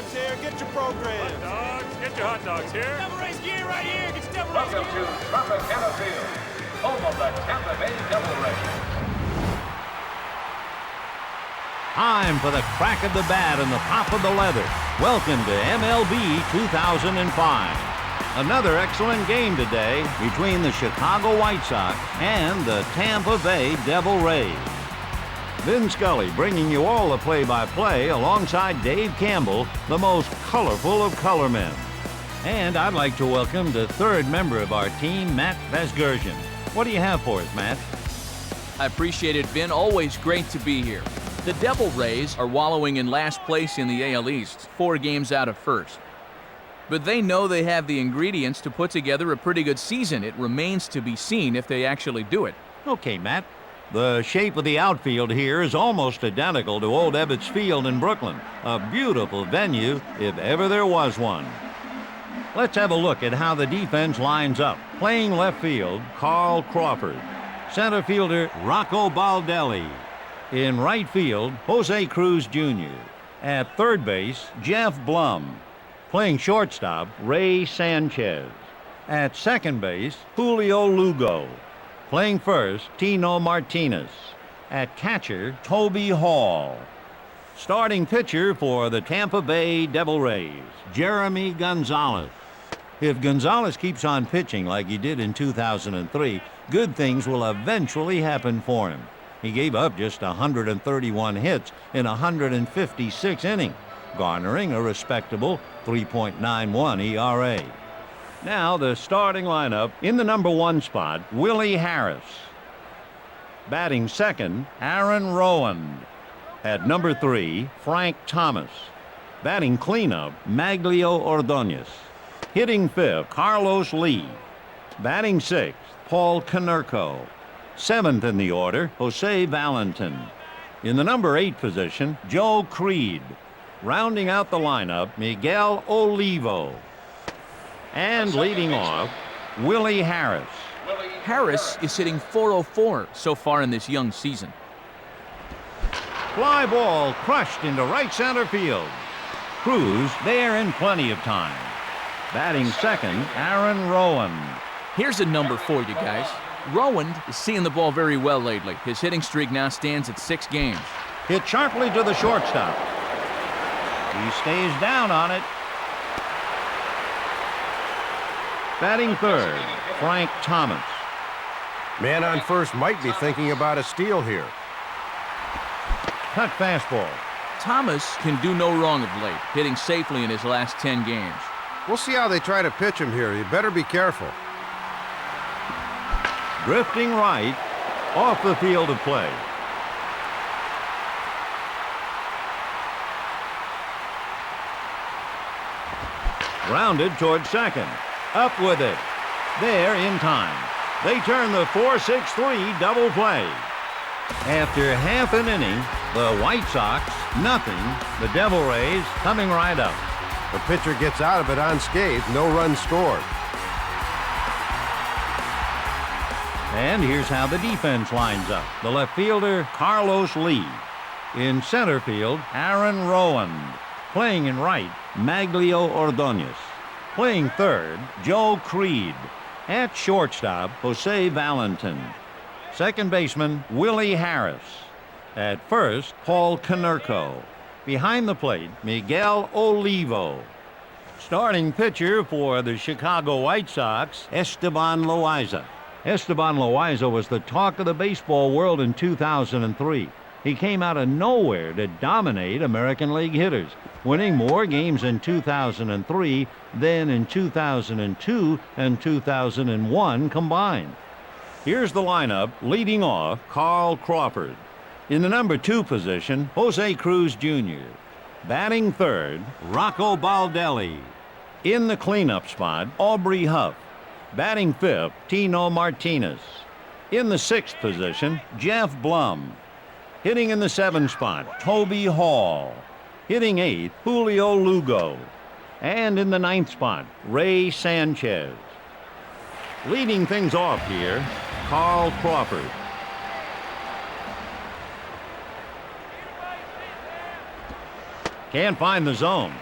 dogs here. Get your program. Hot dogs. Get your hot dogs here. Devil Rays gear right here. Get your Devil Rays Welcome gear. to Tropicana Field, home of the Tampa Bay Devil Rays. Time for the crack of the bat and the pop of the leather. Welcome to MLB 2005. Another excellent game today between the Chicago White Sox and the Tampa Bay Devil Rays. Vin Scully bringing you all the play-by-play alongside Dave Campbell, the most colorful of color men. And I'd like to welcome the third member of our team, Matt Vasgersian. What do you have for us, Matt? I appreciate it, Vin. Always great to be here. The Devil Rays are wallowing in last place in the AL East, 4 games out of first. But they know they have the ingredients to put together a pretty good season. It remains to be seen if they actually do it. Okay, Matt. The shape of the outfield here is almost identical to Old Ebbets Field in Brooklyn. A beautiful venue, if ever there was one. Let's have a look at how the defense lines up. Playing left field, Carl Crawford. Center fielder, Rocco Baldelli. In right field, Jose Cruz Jr. At third base, Jeff Blum. Playing shortstop, Ray Sanchez. At second base, Julio Lugo. Playing first, Tino Martinez. At catcher, Toby Hall. Starting pitcher for the Tampa Bay Devil Rays, Jeremy Gonzalez. If Gonzalez keeps on pitching like he did in 2003, good things will eventually happen for him. He gave up just 131 hits in 156 innings, garnering a respectable 3.91 ERA. Now the starting lineup. In the number 1 spot, Willie Harris. Batting second, Aaron Rowand. At number 3, Frank Thomas. Batting cleanup, Maglio Ordonez. Hitting fifth, Carlos Lee. Batting sixth, Paul Konerko. Seventh in the order, Jose Valentin. In the number 8 position, Joe Creed. Rounding out the lineup, Miguel Olivo. And leading off, Willie Harris. Harris is hitting .404 so far in this young season. Fly ball crushed into right center field. Cruz there in plenty of time. Batting second, Aaron Rowand. Here's a number for you guys. Rowand is seeing the ball very well lately. His hitting streak now stands at 6 games. Hit sharply to the shortstop. He stays down on it. Batting third, Frank Thomas. Man on first might be thinking about a steal here. Cut fastball. Thomas can do no wrong of late, hitting safely in his last 10 games. We'll see how they try to pitch him here. You better be careful. Drifting right, off the field of play. Grounded toward second. Up with it. There in time. They turn the 4-6-3 double play. After half an inning, the White Sox, nothing. The Devil Rays coming right up. The pitcher gets out of it unscathed. No runs scored. And here's how the defense lines up. The left fielder, Carlos Lee. In center field, Aaron Rowand. Playing in right, Maglio Ordonez. Playing third, Joe Creed. At shortstop, Jose Valentin. Second baseman, Willie Harris. At first, Paul Konerko. Behind the plate, Miguel Olivo. Starting pitcher for the Chicago White Sox, Esteban Loaiza. Esteban Loaiza was the talk of the baseball world in 2003. He came out of nowhere to dominate American League hitters, winning more games in 2003 than in 2002 and 2001 combined. Here's the lineup. Leading off, Carl Crawford. In the number 2 position, Jose Cruz Jr. Batting third, Rocco Baldelli. In the cleanup spot, Aubrey Huff. Batting fifth, Tino Martinez. In the 6th position, Jeff Blum. Hitting in the 7th spot, Toby Hall. Hitting 8th, Julio Lugo. And in the 9th spot, Ray Sanchez. Leading things off here, Carl Crawford. Can't find the zone.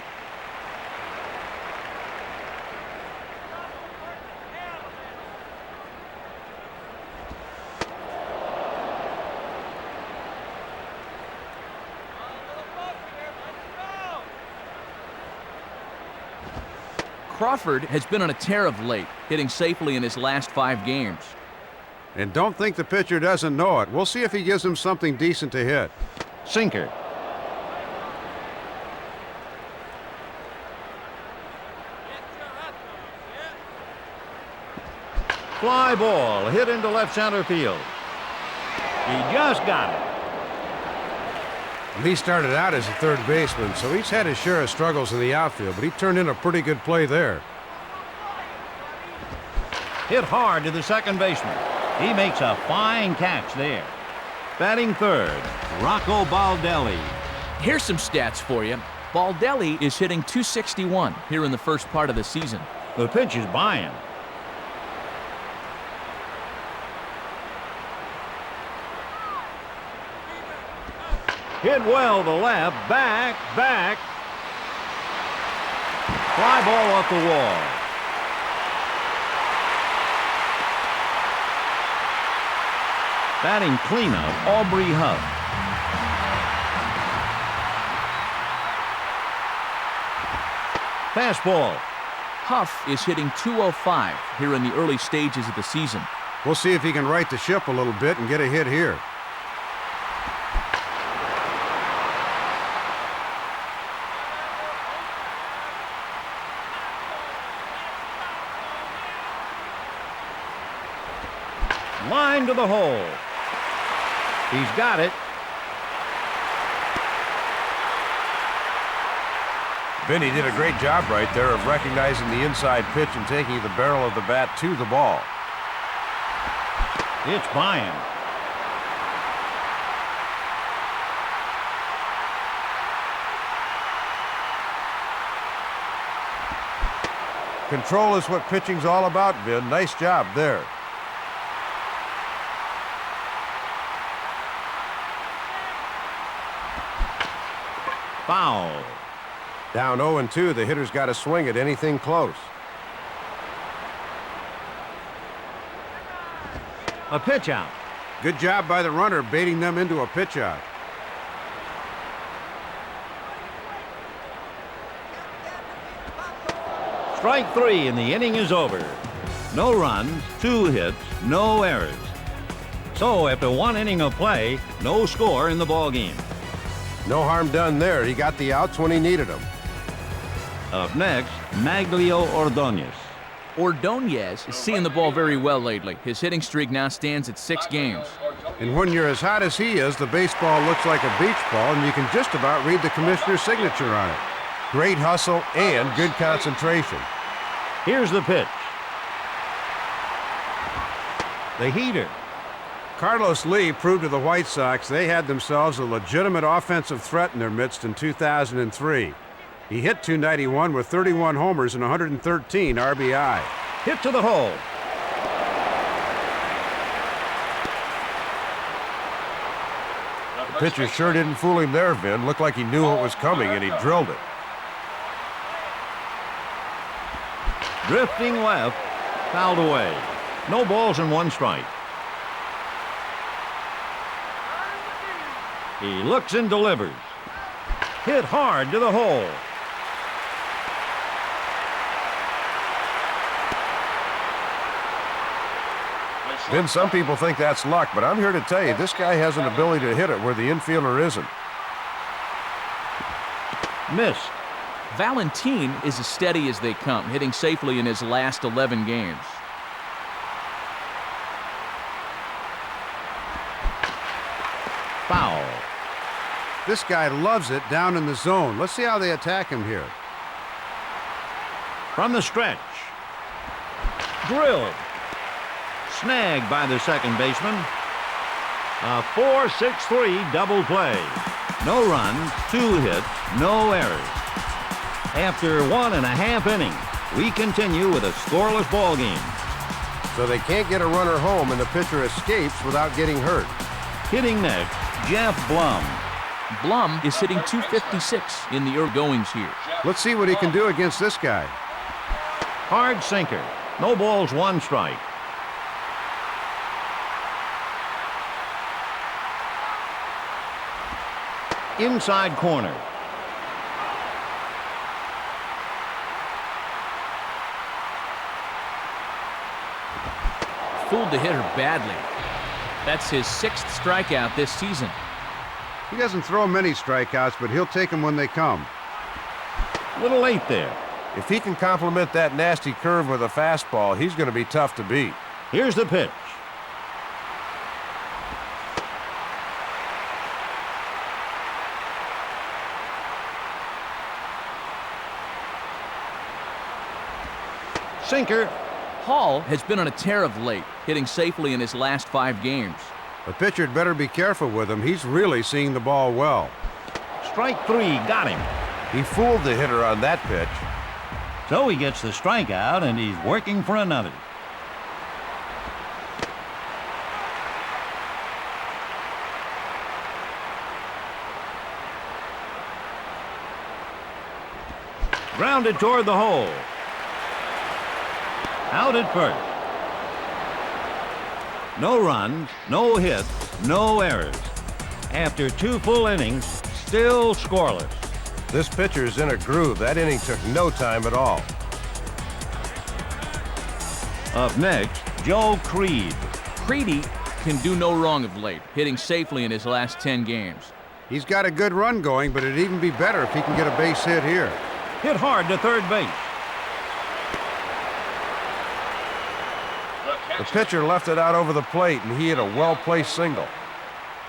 Crawford has been on a tear of late, hitting safely in his last 5 games. And don't think the pitcher doesn't know it. We'll see if he gives him something decent to hit. Sinker. Fly ball hit into left center field. He just got it. Lee started out as a third baseman, so he's had his share of struggles in the outfield, but he turned in a pretty good play there. Hit hard to the second baseman. He makes a fine catch there. Batting third, Rocco Baldelli. Here's some stats for you. Baldelli is hitting .261 here in the first part of the season. The pitch is by him. Hit well to left, back. Fly ball off the wall. Batting cleanup, Aubrey Huff. Fastball. Huff is hitting .205 here in the early stages of the season. We'll see if he can right the ship a little bit and get a hit here. Line to the hole. He's got it. Vinny did a great job right there of recognizing the inside pitch and taking the barrel of the bat to the ball. It's by him. Control is what pitching's all about, Vin. Nice job there. Foul. Down 0-2, the hitter's got to swing at anything close. A pitch out. Good job by the runner baiting them into a pitch out. Strike 3 and the inning is over. No runs, 2 hits, no errors. So after 1 inning of play, no score in the ballgame. No harm done there. He got the outs when he needed them. Up next, Maglio Ordonez. Ordonez is seeing the ball very well lately. His hitting streak now stands at 6 games. And when you're as hot as he is, the baseball looks like a beach ball, and you can just about read the commissioner's signature on it. Great hustle and good concentration. Here's the pitch. The heater. Carlos Lee proved to the White Sox they had themselves a legitimate offensive threat in their midst in 2003. He hit .291 with 31 homers and 113 RBI. Hit to the hole. The pitcher sure didn't fool him there, Vin. Looked like he knew what was coming, and he drilled it. Drifting left, fouled away. No balls and 1 strike. He looks and delivers. Hit hard to the hole. Vin, some people think that's luck, but I'm here to tell you, this guy has an ability to hit it where the infielder isn't. Missed. Valentin is as steady as they come, hitting safely in his last 11 games. Foul. This guy loves it down in the zone. Let's see how they attack him here. From the stretch. Drilled. Snagged by the second baseman. A 4-6-3 double play. No runs, 2 hits, no errors. After 1.5 innings, we continue with a scoreless ball game. So they can't get a runner home, and the pitcher escapes without getting hurt. Hitting next, Jeff Blum. Blum is hitting .256 in the early goings here. Let's see what he can do against this guy. Hard sinker. No balls, 1 strike. Inside corner. fooled the hitter badly. That's his 6th strikeout this season. He doesn't throw many strikeouts, but he'll take them when they come. A little late there. If he can complement that nasty curve with a fastball, he's going to be tough to beat. Here's the pitch. Sinker. Hall has been on a tear of late, hitting safely in his last 5 games. The pitcher'd better be careful with him. He's really seeing the ball well. Strike 3, got him. He fooled the hitter on that pitch. So he gets the strikeout, and he's working for another. Grounded toward the hole. Out at first. No runs, no hits, no errors. After 2 full innings, still scoreless. This pitcher's in a groove. That inning took no time at all. Up next, Joe Creed. Creedy can do no wrong of late, hitting safely in his last 10 games. He's got a good run going, but it'd even be better if he can get a base hit here. Hit hard to third base. The pitcher left it out over the plate, and he hit a well-placed single.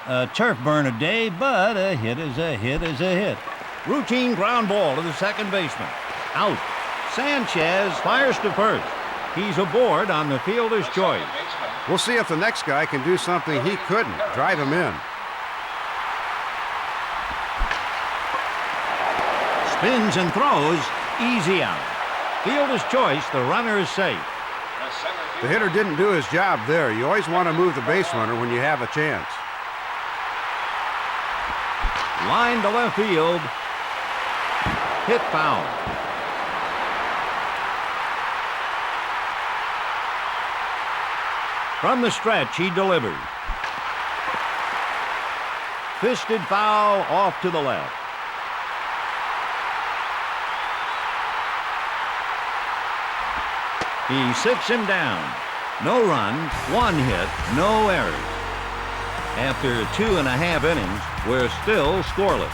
A turf burn a day, but a hit is a hit is a hit. Routine ground ball to the second baseman. Out. Sanchez fires to first. He's aboard on the fielder's choice. We'll see if the next guy can do something he couldn't. Drive him in. Spins and throws. Easy out. Fielder's choice. The runner is safe. The hitter didn't do his job there. You always want to move the base runner when you have a chance. Line to left field. Hit foul. From the stretch, he delivers. Fisted foul off to the left. He sits him down. No runs, 1 hit, no errors. After 2.5 innings, we're still scoreless.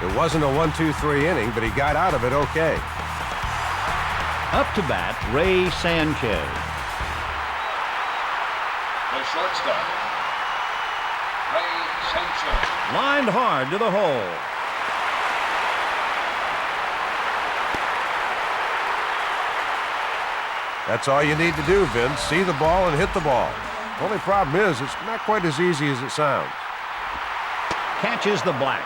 It wasn't a 1-2-3 inning, but he got out of it okay. Up to bat, Ray Sanchez. The shortstop, Ray Sanchez. Lined hard to the hole. That's all you need to do, Vince. See the ball and hit the ball. Only problem is it's not quite as easy as it sounds. Catches the black.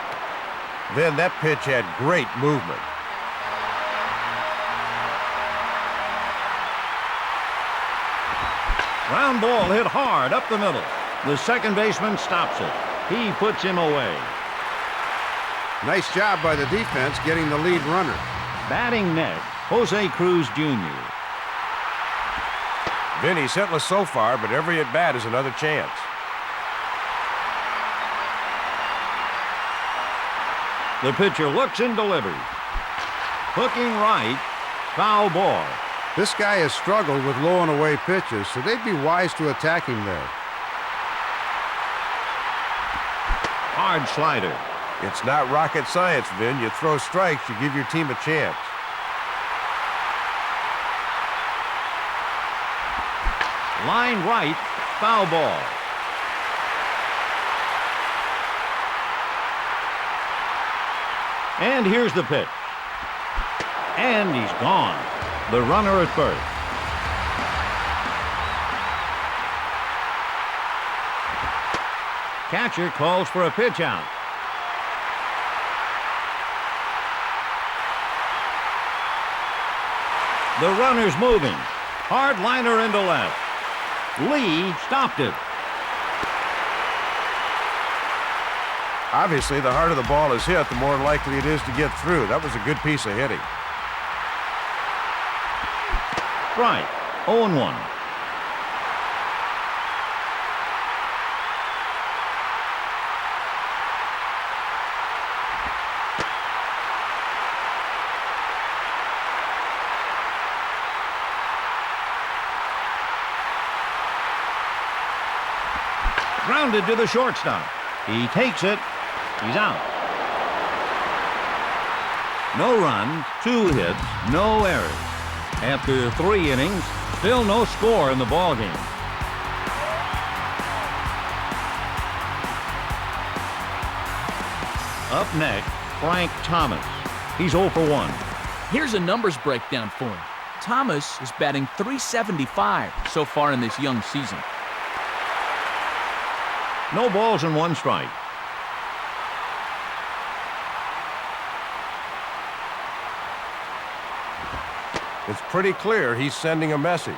Vin, that pitch had great movement. Ground ball hit hard up the middle. The second baseman stops it. He puts him away. Nice job by the defense getting the lead runner. Batting next, Jose Cruz Jr. Vin, he's hitless so far, but every at-bat is another chance. The pitcher looks and delivers. Hooking right, foul ball. This guy has struggled with low and away pitches, so they'd be wise to attack him there. Hard slider. It's not rocket science, Vin. You throw strikes, you give your team a chance. Line right, foul ball. And here's the pitch. And he's gone. The runner at first. Catcher calls for a pitch out. The runner's moving. Hard liner into left. Lee stopped it. Obviously, the harder the ball is hit, the more likely it is to get through. That was a good piece of hitting. Right. 0-1. Grounded to the shortstop. He takes it. He's out. No runs, 2 hits, no errors. After 3 innings, still no score in the ballgame. Up next, Frank Thomas. He's 0 for 1. Here's a numbers breakdown for him. Thomas is batting .375 so far in this young season. No balls and 1 strike. It's pretty clear he's sending a message.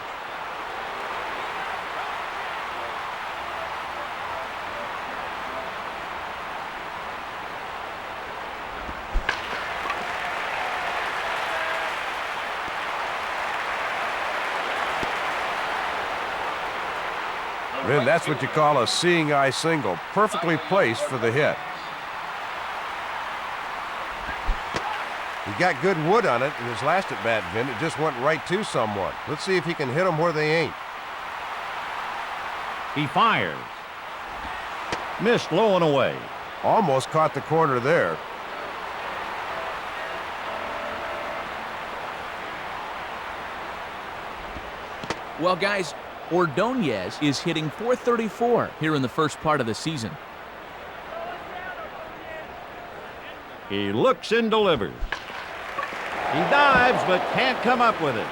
Vin, that's what you call a seeing eye single. Perfectly placed for the hit. He got good wood on it in his last at-bat, Vin. It just went right to someone. Let's see if he can hit them where they ain't. He fires. Missed low and away. Almost caught the corner there. Well, guys, Ordonez is hitting .434 here in the first part of the season. He looks and delivers. He dives but can't come up with it.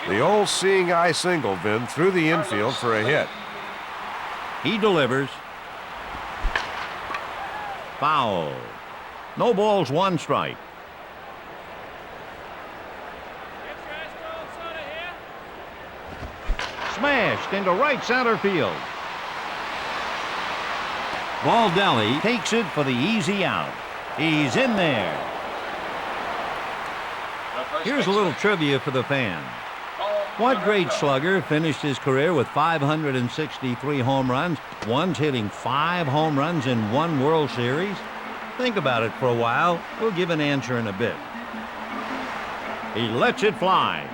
The old seeing eye single, Vin, through the infield for a hit. He delivers. Foul. No balls, 1 strike. Smashed into right center field. Baldelli takes it for the easy out. He's in there. Here's a little trivia for the fans. What great slugger finished his career with 563 home runs, once hitting 5 home runs in 1 World Series? Think about it for a while. We'll give an answer in a bit. He lets it fly.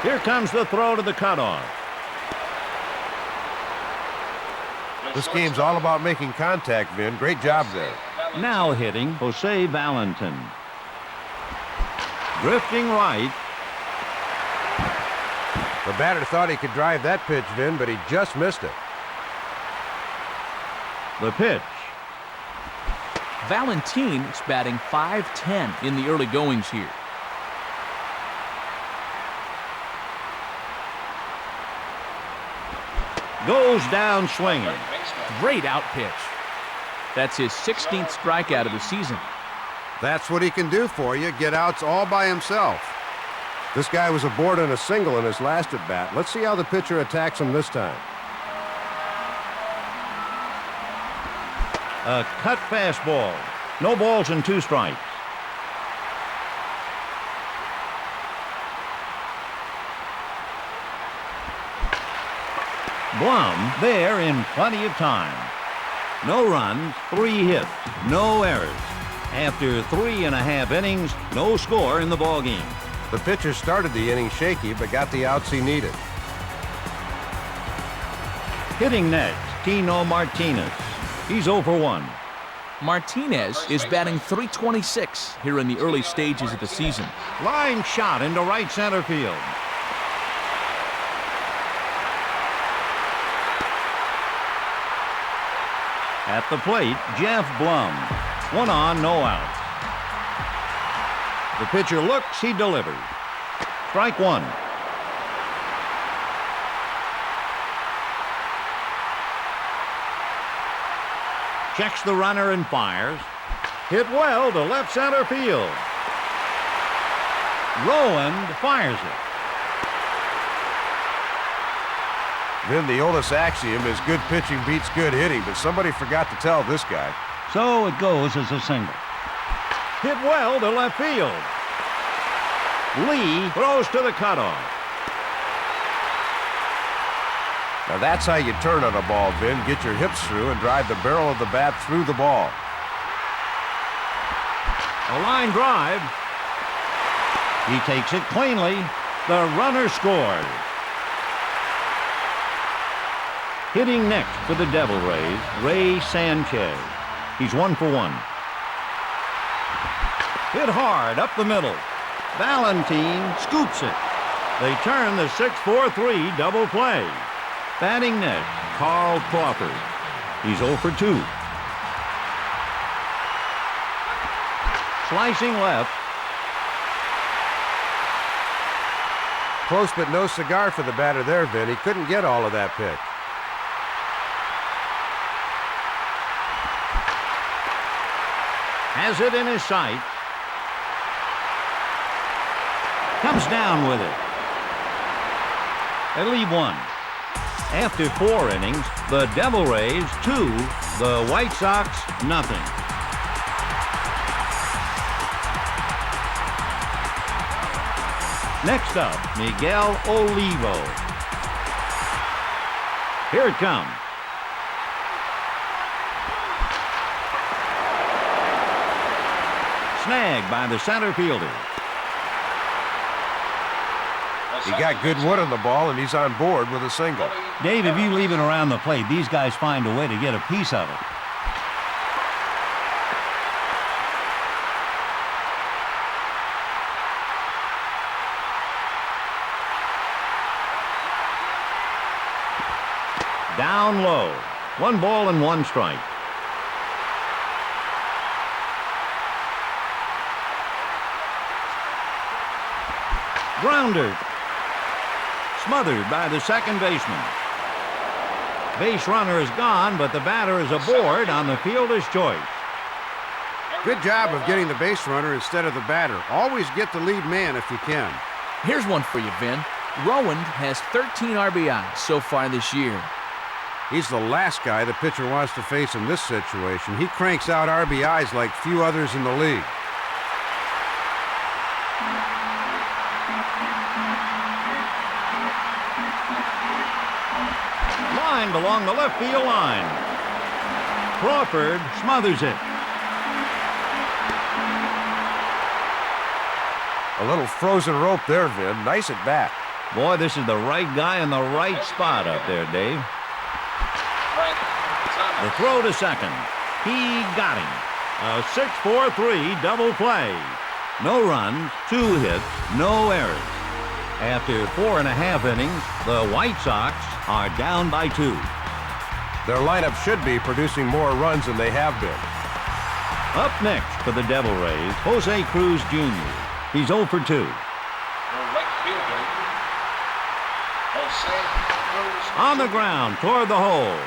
Here comes the throw to the cutoff. This game's all about making contact, Vin. Great job there. Now hitting Jose Valentin. Drifting right. The batter thought he could drive that pitch, Vin, but he just missed it. The pitch. Valentin is batting .510 in the early goings here. Goes down swinging. Great out pitch. That's his 16th strikeout of the season. That's what he can do for you, get outs all by himself. This guy was aboard on a single in his last at-bat. Let's see how the pitcher attacks him this time. A cut fastball. No balls and 2 strikes. Blum there in plenty of time. No runs, 3 hits, no errors. After 3.5 innings, no score in the ballgame. The pitcher started the inning shaky, but got the outs he needed. Hitting next, Tino Martinez. He's 0 for 1. Martinez is batting .326 here in the early stages of the season. Line shot into right center field. At the plate, Jeff Blum. 1 on, no outs. The pitcher looks, he delivers. Strike 1. Checks the runner and fires. Hit well to left center field. Rowand fires it. Vin, the oldest axiom is good pitching beats good hitting, but somebody forgot to tell this guy. So it goes as a single. Hit well to left field. Lee throws to the cutoff. Now that's how you turn on a ball, Vin. Get your hips through and drive the barrel of the bat through the ball. A line drive. He takes it cleanly. The runner scores. Hitting next for the Devil Rays, Ray Sanchez. He's 1 for 1. Hit hard up the middle. Valentine scoops it. They turn the 6-4-3 double play. Batting next, Carl Crawford. He's 0 for 2. Slicing left. Close but no cigar for the batter there, Vin. He couldn't get all of that pitch. Has it in his sight. Comes down with it. They leave 1. After 4 innings, the Devil Rays 2, the White Sox nothing. Next up, Miguel Olivo. Here it comes. Snagged by the center fielder. He got good wood on the ball, and he's on board with a single. Dave, if you leave it around the plate, these guys find a way to get a piece of it. Down low. 1 ball and 1 strike. Grounder. Smothered by the second baseman. Base runner is gone, but the batter is aboard on the fielder's choice. Good job of getting the base runner instead of the batter. Always get the lead man if you can. Here's one for you, Vin. Rowand has 13 RBIs so far this year. He's the last guy the pitcher wants to face in this situation. He cranks out RBIs like few others in the league. Lined along the left field line. Crawford smothers it. A little frozen rope there, Vin. Nice at bat. Boy, this is the right guy in the right spot up there, Dave. The throw to second. He got him. A 6-4-3 double play. No runs, 2 hits, no errors. After 4.5 innings, the White Sox are down by 2. Their lineup should be producing more runs than they have been. Up next for the Devil Rays, Jose Cruz Jr. He's 0 for 2. On the ground toward the hole.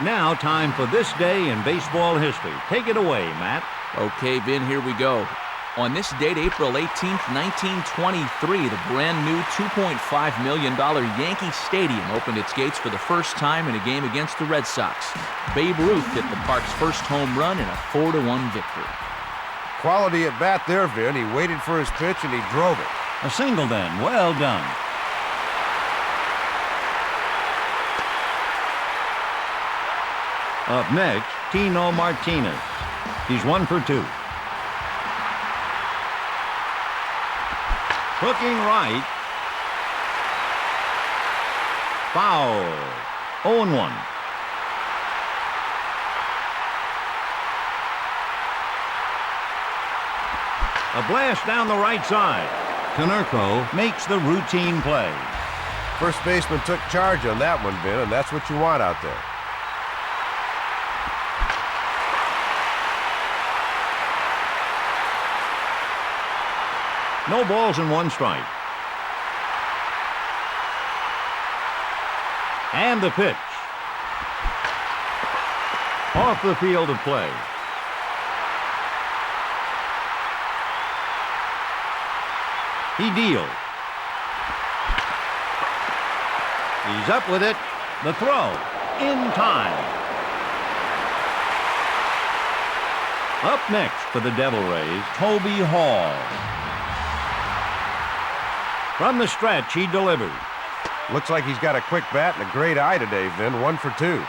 Now time for this day in baseball history. Take it away, Matt. Okay, Vin, here we go. On this date, April 18th, 1923, the brand new $2.5 million Yankee Stadium opened its gates for the first time in a game against the Red Sox. Babe Ruth hit the park's first home run in a 4-1 victory. Quality at bat there, Vin. He waited for his pitch and he drove it. A single then. Well done. Up next, Tino Martinez. He's 1 for 2. Hooking right. Foul. 0-1. A blast down the right side. Konerko makes the routine play. First baseman took charge on that one, Vin, and that's what you want out there. No balls and 1 strike. And the pitch. Off the field of play. He deals. He's up with it. The throw. In time. Up next for the Devil Rays, Toby Hall. From the stretch, he delivers. Looks like he's got a quick bat and a great eye today, Vin. 1 for 2.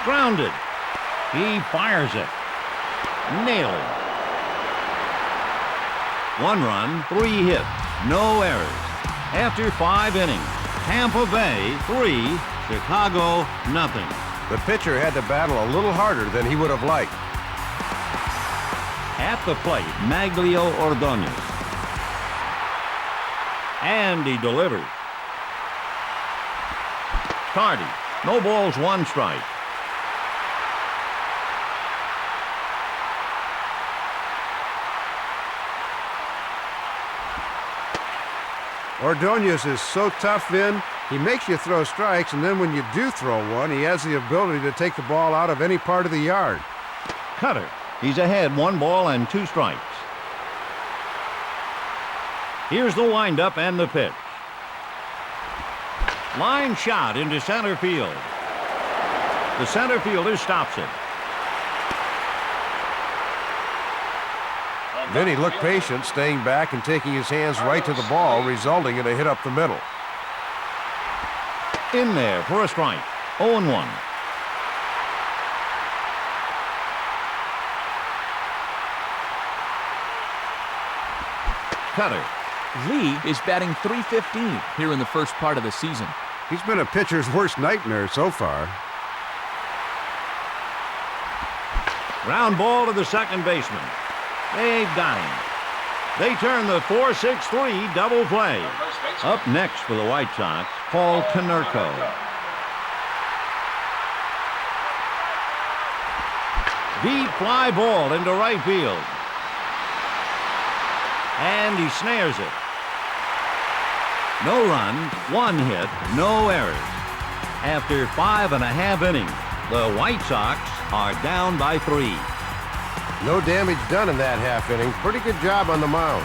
Grounded. He fires it. Nailed. 1 run, 3 hits, no errors. After 5 innings, Tampa Bay 3, Chicago nothing. The pitcher had to battle a little harder than he would have liked. At the plate, Maglio Ordonez. And he delivers. Cardi, no balls, 1 strike. Ordonez is so tough, Vin. He makes you throw strikes, and then when you do throw one, he has the ability to take the ball out of any part of the yard. Cutter. He's ahead, 1 ball and 2 strikes. Here's the windup and the pitch. Line shot into center field. The center fielder stops it. Then he looked patient, staying back and taking his hands right to the ball, resulting in a hit up the middle. In there for a strike. 0-1. Cutter. Lee is batting .315 here in the first part of the season. He's been a pitcher's worst nightmare so far. Ground ball to the second baseman. They've got him. They turn the 4-6-3 double play. Up next for the White Sox, Paul Konerko. Deep fly ball into right field. And he snares it. No run, 1 hit, no errors. After 5.5 innings, the White Sox are down by 3. No damage done in that half inning. Pretty good job on the mound.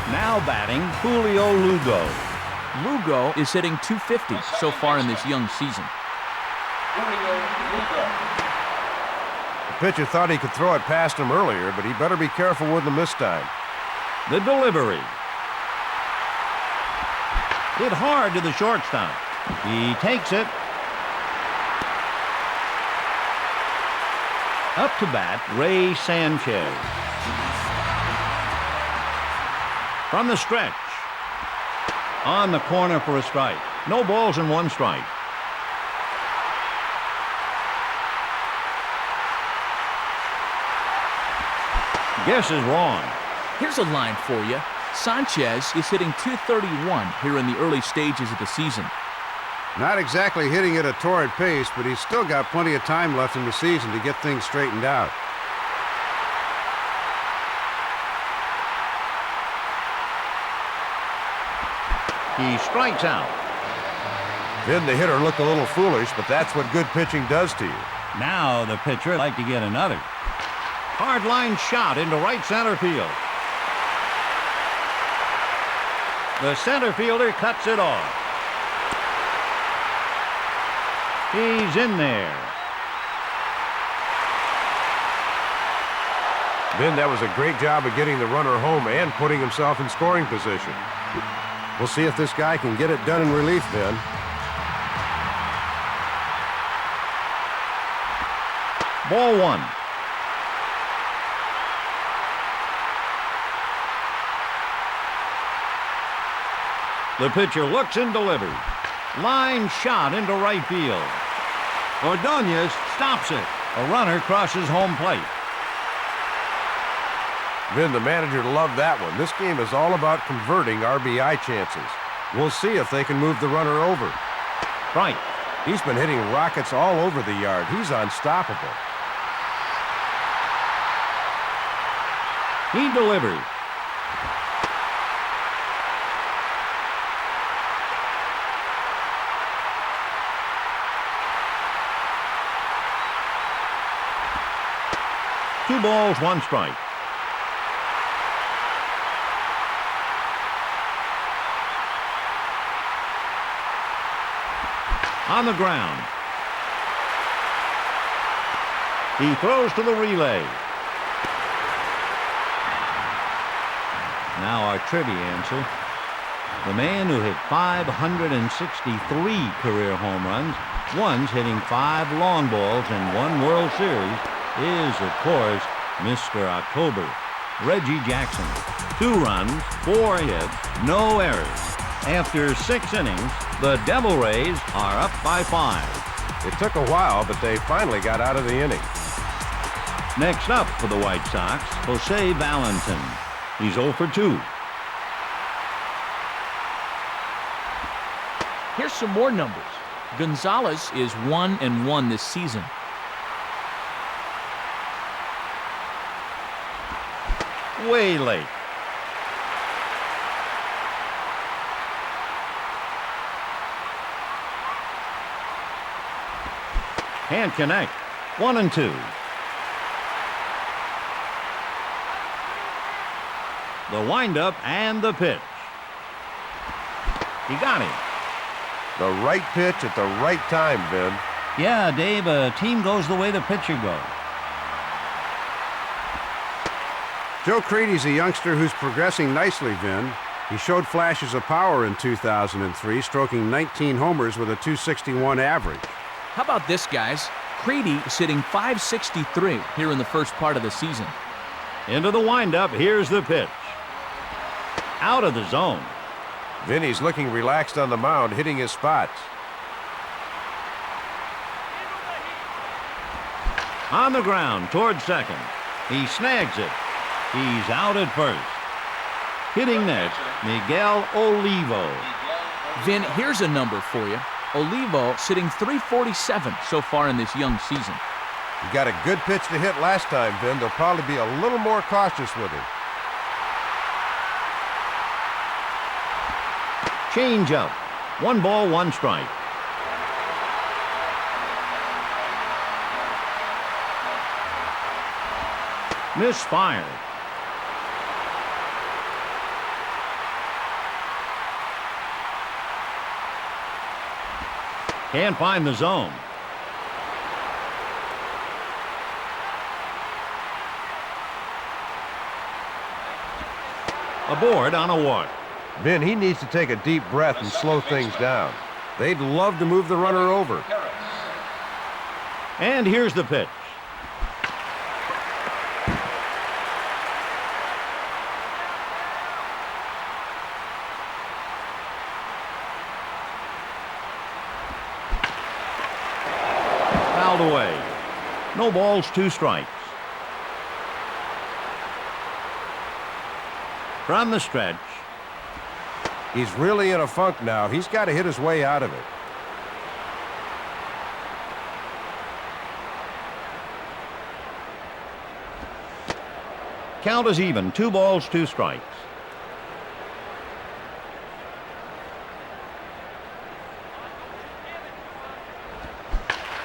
Now batting, Julio Lugo. Lugo is hitting .250 so far in this young season. The pitcher thought he could throw it past him earlier, but he better be careful with him this time. The delivery. Hit hard to the shortstop. He takes it. Up to bat, Ray Sanchez. From the stretch. On the corner for a strike. No balls and 1 strike. Guess is wrong. Here's a line for you. Sanchez is hitting .231 here in the early stages of the season. Not exactly hitting at a torrid pace, but he's still got plenty of time left in the season to get things straightened out. He strikes out. Then the hitter looked a little foolish, but that's what good pitching does to you. Now the pitcher would like to get another. Hard line shot into right center field. The center fielder cuts it off. He's in there. Vin, that was a great job of getting the runner home and putting himself in scoring position. We'll see if this guy can get it done in relief, Vin. Ball 1. The pitcher looks and delivers. Line shot into right field. Ordonez stops it. A runner crosses home plate. Vin, the manager loved that one. This game is all about converting RBI chances. We'll see if they can move the runner over. Right. He's been hitting rockets all over the yard. He's unstoppable. He delivers. Two balls, 1 strike. On the ground. He throws to the relay. Now our trivia answer. The man who hit 563 career home runs, once hitting 5 long balls and 1 World Series, is, of course, Mr. October, Reggie Jackson. 2 runs, 4 hits, no errors. After 6 innings, the Devil Rays are up by 5. It took a while, but they finally got out of the inning. Next up for the White Sox, Jose Valentin. He's 0 for 2. Here's some more numbers. Gonzalez is 1-1 this season. Way late. Can't connect. 1-2. The windup and the pitch. He got him. The right pitch at the right time, Vin. Yeah, Dave, a team goes the way the pitcher goes. Joe Creedy's a youngster who's progressing nicely, Vin. He showed flashes of power in 2003, stroking 19 homers with a .261 average. How about this, guys? Creedy sitting .563 here in the first part of the season. Into the windup, here's the pitch. Out of the zone. Vinny's looking relaxed on the mound, hitting his spots. On the ground toward second. He snags it. He's out at first. Hitting next, Miguel Olivo. Vin, here's a number for you. Olivo sitting .347 so far in this young season. He got a good pitch to hit last time, Vin. They'll probably be a little more cautious with him. Change up. 1 ball, 1 strike. Misfired. Can't find the zone. Aboard on a walk. Vin, he needs to take a deep breath and slow things down. They'd love to move the runner over. And here's the pitch. Fouled away. No balls, 2 strikes. From the stretch. He's really in a funk now. He's got to hit his way out of it. Count is even. 2 balls, 2 strikes.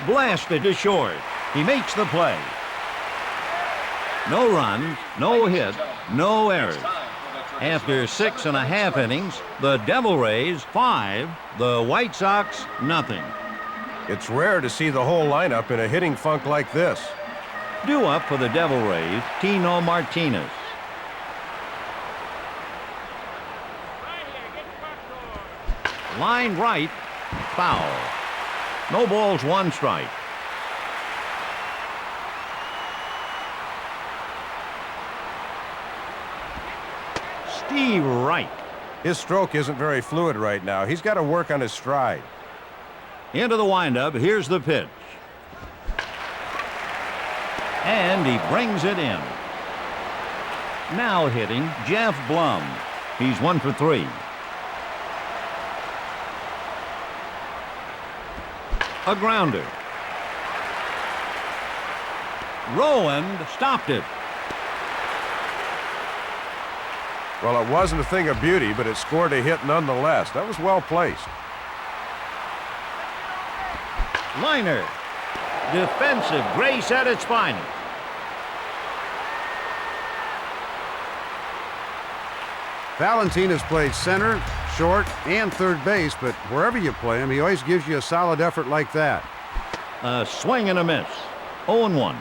Blasted to short. He makes the play. No runs, no hits, no errors. After 6.5 innings, the Devil Rays 5, the White Sox nothing. It's rare to see the whole lineup in a hitting funk like this. Due up for the Devil Rays, Tino Martinez. Line right, foul. No balls, 1 strike. Steve Wright. His stroke isn't very fluid right now. He's got to work on his stride. Into the windup, here's the pitch. And he brings it in. Now hitting Jeff Blum. He's 1 for 3. A grounder. Rowand stopped it. Well, it wasn't a thing of beauty, but it scored a hit nonetheless. That was well placed. Liner. Defensive grace at its finest. Valentin has played center, short, and third base, but wherever you play him, he always gives you a solid effort like that. A swing and a miss. 0-1.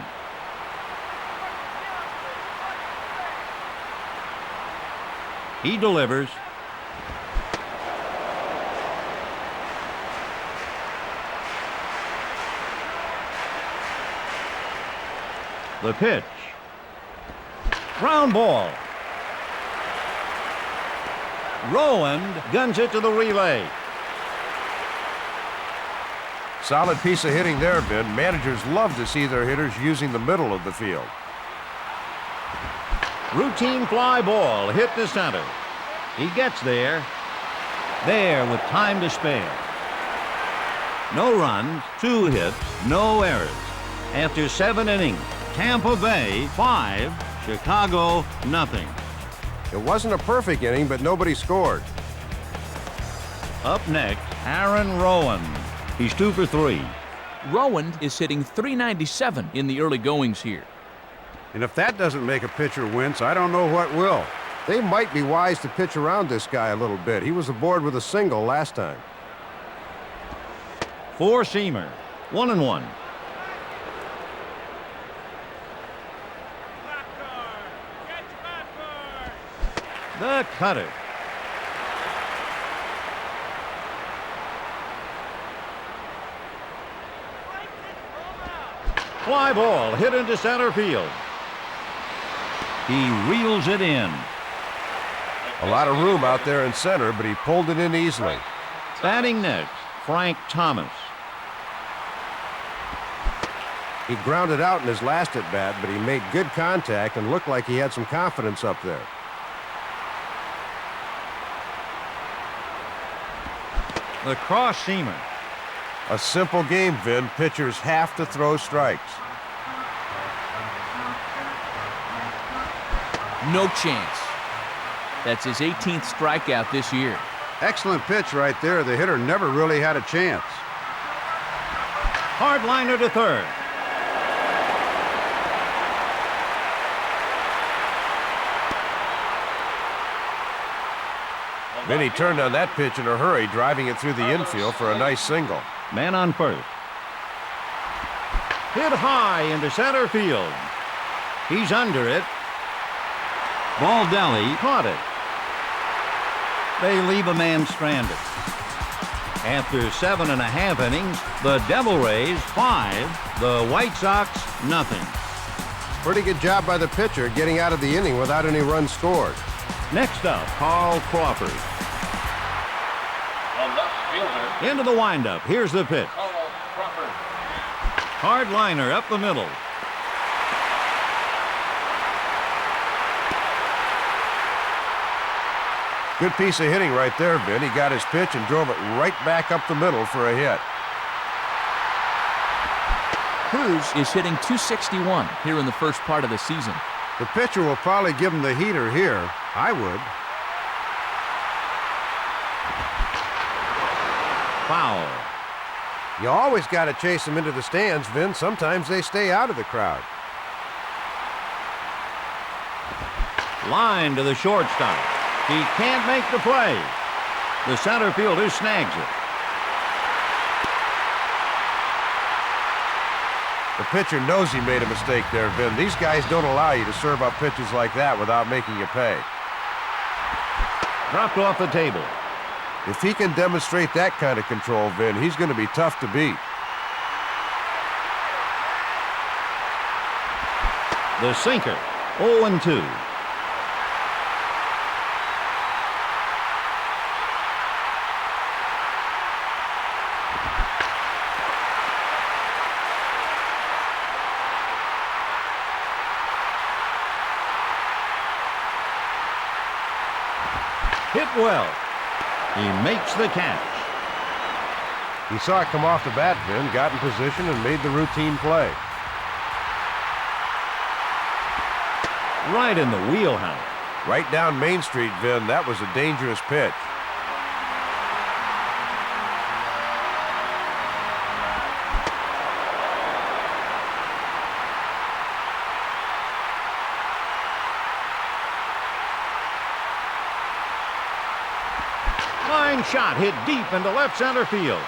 He delivers. The pitch. Ground ball. Rowand guns it to the relay. Solid piece of hitting there, Vin. Managers love to see their hitters using the middle of the field. Routine fly ball hit to center. He gets there. There with time to spare. No runs, 2 hits, no errors. After 7 innings, Tampa Bay 5, Chicago nothing. It wasn't a perfect inning, but nobody scored. Up next, Aaron Rowand. He's 2 for 3. Rowand is hitting .397 in the early goings here. And if that doesn't make a pitcher wince, I don't know what will. They might be wise to pitch around this guy a little bit. He was aboard with a single last time. 4-seamer, 1-1. The cutter. Fly ball hit into center field. He reels it in. A lot of room out there in center, but he pulled it in easily. Batting next, Frank Thomas. He grounded out in his last at-bat, but he made good contact and looked like he had some confidence up there. The cross-seamer. A simple game, Vin. Pitchers have to throw strikes. No chance. That's his 18th strikeout this year. Excellent pitch right there. The hitter never really had a chance. Hard liner to third. Then he turned on that pitch in a hurry, driving it through the infield for a nice single. Man on first. Hit high into center field. He's under it. Baldelli caught it. They leave a man stranded. After 7.5 innings, the Devil Rays 5, the White Sox nothing. Pretty good job by the pitcher getting out of the inning without any runs scored. Next up, Carl Crawford. The left fielder, Into the windup. Here's the pitch. Carl Crawford. Hard liner up the middle. Good piece of hitting right there, Vin. He got his pitch and drove it right back up the middle for a hit. Cruz is hitting .261 here in the first part of the season. The pitcher will probably give him the heater here. I would. Foul. You always got to chase them into the stands, Vin. Sometimes they stay out of the crowd. Line to the shortstop. He can't make the play. The center fielder snags it. The pitcher knows he made a mistake there, Vin. These guys don't allow you to serve up pitches like that without making you pay. Dropped off the table. If he can demonstrate that kind of control, Vin, he's going to be tough to beat. The sinker. 0-2. Hit well. He makes the catch. He saw it come off the bat, Vin, got in position, and made the routine play. Right in the wheelhouse. Right down Main Street, Vin. That was a dangerous pitch. Line shot hit deep into left center field.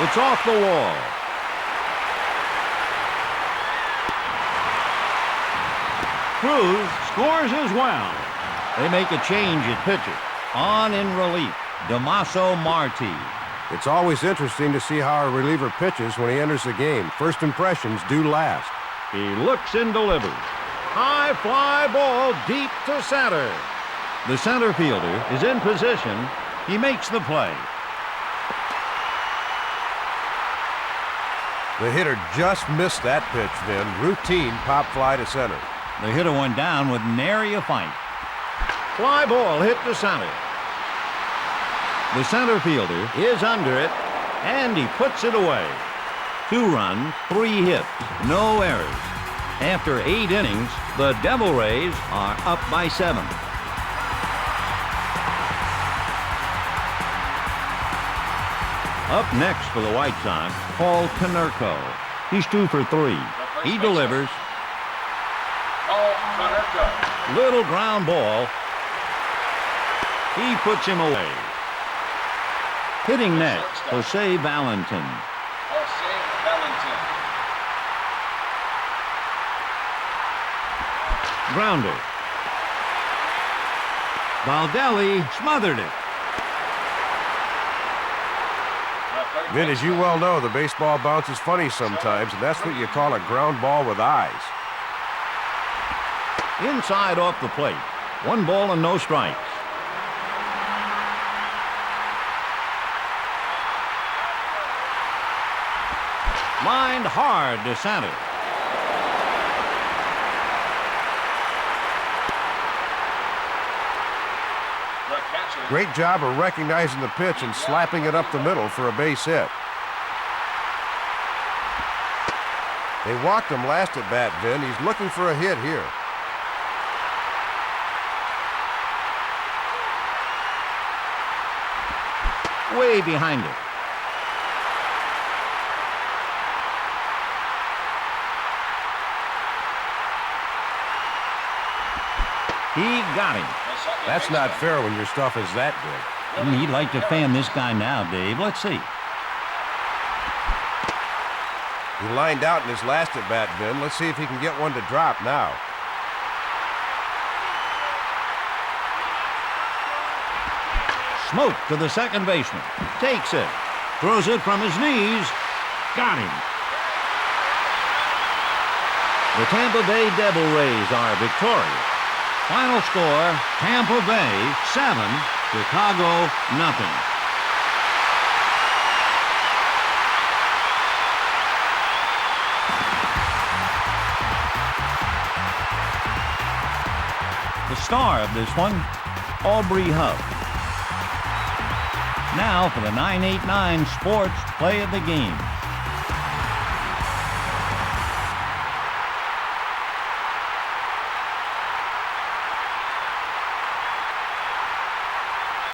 It's off the wall. Cruz scores as well. They make a change at pitcher. On in relief, Damaso Marti. It's always interesting to see how a reliever pitches when he enters the game. First impressions do last. He looks and delivers. High fly ball deep to center. The center fielder is in position. He makes the play. The hitter just missed that pitch, Vin. Routine pop fly to center. The hitter went down with nary a fight. Fly ball hit to center. The center fielder is under it, and he puts it away. 2 runs, 3 hits, no errors. After 8 innings, the Devil Rays are up by 7. Up next for the White Sox, Paul Konerko. He's 2 for 3. He delivers. Paul Konerko. Little ground ball. He puts him away. Hitting next, Jose Valentin. Jose Valentin. Grounder. Valdelli smothered it. Vin, as you well know, the baseball bounce is funny sometimes, and that's what you call a ground ball with eyes. Inside off the plate. 1 ball and no strikes. Lined hard to center. Great job of recognizing the pitch and slapping it up the middle for a base hit. They walked him last at bat, Vin. He's looking for a hit here. Way behind it. He got him. That's not fair when your stuff is that good. He'd like to fan this guy now, Dave. Let's see. He lined out in his last at bat, Vin. Let's see if he can get one to drop now. Smoke to the second baseman. Takes it. Throws it from his knees. Got him. The Tampa Bay Devil Rays are victorious. Final score, Tampa Bay 7, Chicago nothing. The star of this one, Aubrey Huff. Now for the 989 Sports Play of the Game.